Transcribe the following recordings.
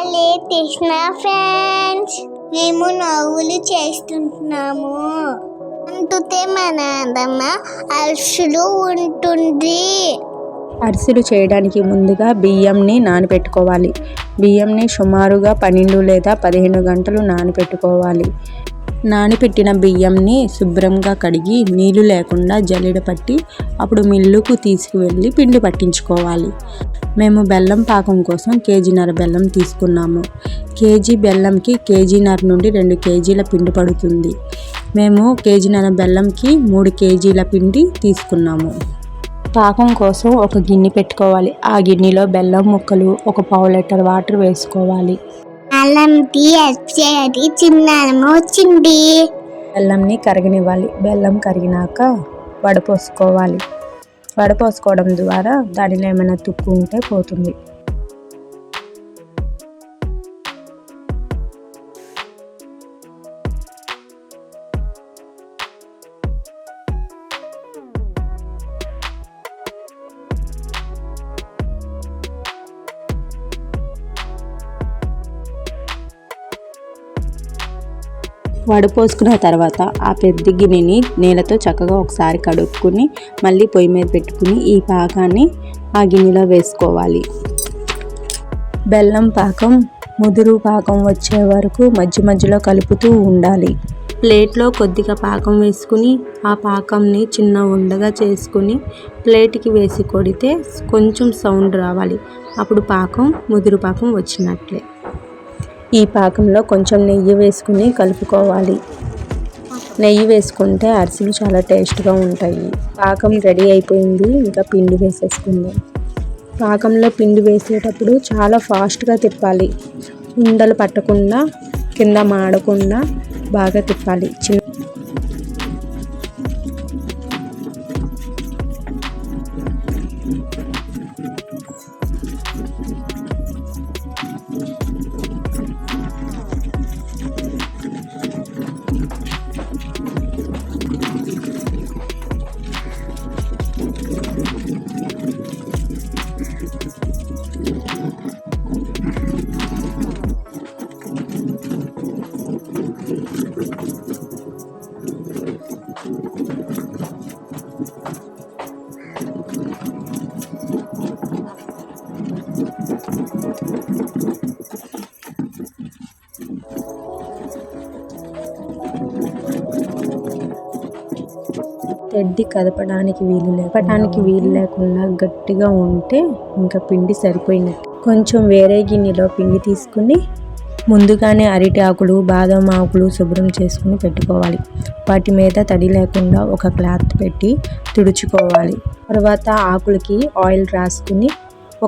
Hare Krishna friends, మేము నవ్వులు చేస్తున్నాము. అంటుతే మన అమ్మమ్మ అరుసులు ఉంటుంది. అరిసెలు చేయడానికి ముందుగా బియ్యంని నానబెట్టుకోవాలి. బియ్యంని సుమారుగా 12 లేదా 15 గంటలు నానబెట్టుకోవాలి. నానబెట్టిన బియ్యంని శుభ్రంగా కడిగి నీళ్లు లేకుండా జల్లెడ పట్టి అప్పుడు మిల్లుకు తీసుకువెళ్ళి పిండి పట్టించుకోవాలి. మేము బెల్లం పాకం కోసం కేజీన్నర బెల్లం తీసుకున్నాము. కేజీ బెల్లంకి కేజీన్నర నుండి 2 కేజీల పిండి పడుతుంది. మేము కేజీన్నర బెల్లంకి 3 కేజీల పిండి తీసుకున్నాము. పాకం కోసం ఒక గిన్నె పెట్టుకోవాలి. ఆ గిన్నెలో బెల్లం ముక్కలు, 1 పావు లీటర్ వాటర్ వేసుకోవాలి. వచ్చింది. బెల్లంని కరగనివ్వాలి. బెల్లం కరిగినాక వడపోసుకోవాలి. వడపోసుకోవడం ద్వారా దానిలో ఏమైనా తుక్కు ఉంటే పోతుంది. వడపోసుకున్న తర్వాత ఆ పెద్ద గిన్నెని నీళ్ళతో చక్కగా ఒకసారి కడుక్కుని మళ్ళీ పొయ్యి మీద పెట్టుకుని ఈ పాకాన్ని ఆ గిన్నెలో వేసుకోవాలి. బెల్లం పాకం ముదురు పాకం వచ్చే వరకు మధ్య మధ్యలో కలుపుతూ ఉండాలి. ప్లేట్లో కొద్దిగా పాకం వేసుకుని ఆ పాకంని చిన్న ఉండగా చేసుకుని ప్లేట్కి వేసి కొడితే కొంచెం సౌండ్ రావాలి. అప్పుడు పాకం ముదురు పాకం వచ్చినట్లే. ఈ పాకంలో కొంచెం నెయ్యి వేసుకుని కలుపుకోవాలి. నెయ్యి వేసుకుంటే అరిసెలు చాలా టేస్ట్గా ఉంటాయి. పాకం రెడీ అయిపోయింది. ఇంకా పిండి వేసేసుకుందాం. పాకంలో పిండి వేసేటప్పుడు చాలా ఫాస్ట్గా తిప్పాలి. ఉండలు పట్టకుండా, కింద మాడకుండా బాగా తిప్పాలి. తెడ్డి కదపడానికి వీలు లేకుండా గట్టిగా ఉంటే ఇంకా పిండి సరిపోయినట్టు. కొంచెం వేరే గిన్నెలో పిండి తీసుకుని ముందుగానే అరటి ఆకులు, బాదం ఆకులు శుభ్రం చేసుకుని పెట్టుకోవాలి. వాటి మీద తడి లేకుండా ఒక క్లాత్ పెట్టి తుడుచుకోవాలి. తర్వాత ఆకులకి ఆయిల్ రాసుకుని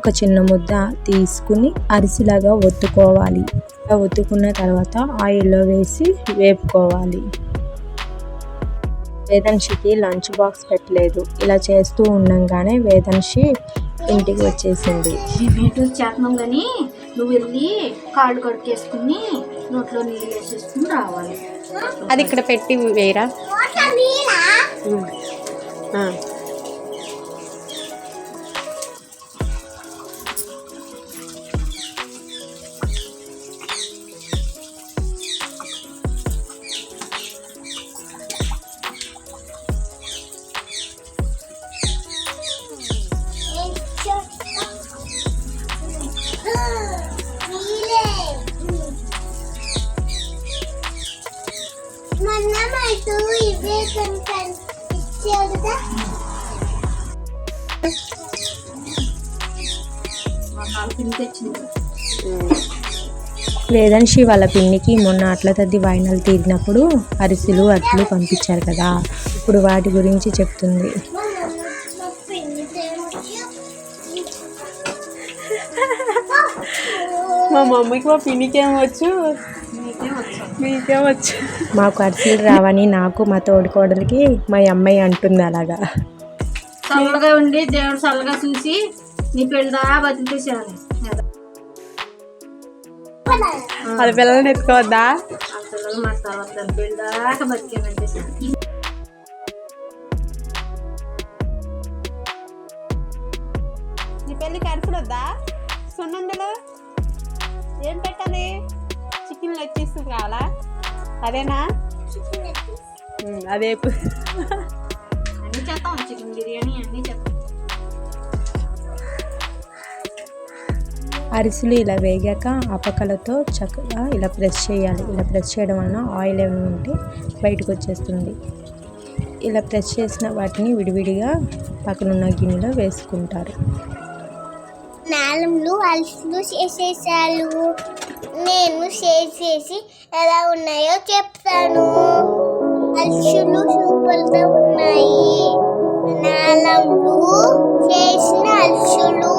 ఒక చిన్న ముద్ద తీసుకుని అరిసెలాగా ఒత్తుకోవాలి. ఒత్తుకున్న తర్వాత ఆయిల్లో వేసి వేపుకోవాలి. వేదన్షికి లంచ్ బాక్స్ పెట్టలేదు. ఇలా చేస్తూ ఉండగానే వేదన్షి ఇంటికి వచ్చేసింది. చేతనం కానీ నువ్వు వెళ్ళి కాళ్ళు కడుక్కేసుకుని నోట్లో నీళ్ళు వేసేసుకుని రావాలి. అది ఇక్కడ పెట్టి వేయరా. వేదన్షి వాళ్ళ పిన్నికి మొన్న అట్ల తద్ది వాయినాలు తీరినప్పుడు అరిసెలు అట్లు పంపించారు కదా, ఇప్పుడు వాటి గురించి చెప్తుంది. మా మమ్మీకి మా పిన్నికేమొచ్చు, మీకేమొచ్చు. మాకు అరిసెలు రావని నాకు మా తోడుకోడలికి మా అమ్మాయి అంటుంది అలాగా. చల్లగా ఉండి దేవుడు చల్లగా చూసి నీ పెళ్ళదా బతికేసేయాలి. అది పిల్లల్ని ఎత్తుకోవద్దా? పిల్లలు మా తర్వాత పెళ్ళదాకా బతికేమంటే నీ పెళ్ళికి అరిసెలు వద్దా? సున్నుండలు ఏం పెట్టి కావాలా అదేనా అదే అన్నీ చేస్తాం, చికెన్ బిర్యానీ అన్నీ చేస్తాం. అరిసెలు ఇలా వేగాక అపకలతో చక్కగా ఇలా ప్రెస్ చేయాలి. ఇలా ప్రెస్ చేయడం వలన ఆయిల్ ఏమైనా ఉంటే బయటకు వచ్చేస్తుంది. ఇలా ప్రెస్ చేసిన వాటిని విడివిడిగా పక్కనున్న గిన్నెలో వేసుకుంటారు. నాలుగు అరిసెలు చేసేసారు. నేను చేసేసి ఎలా ఉన్నాయో చెప్తాను. అరిసెలు సూపర్గా ఉన్నాయి. నాలుగు చేసిన అరిసెలు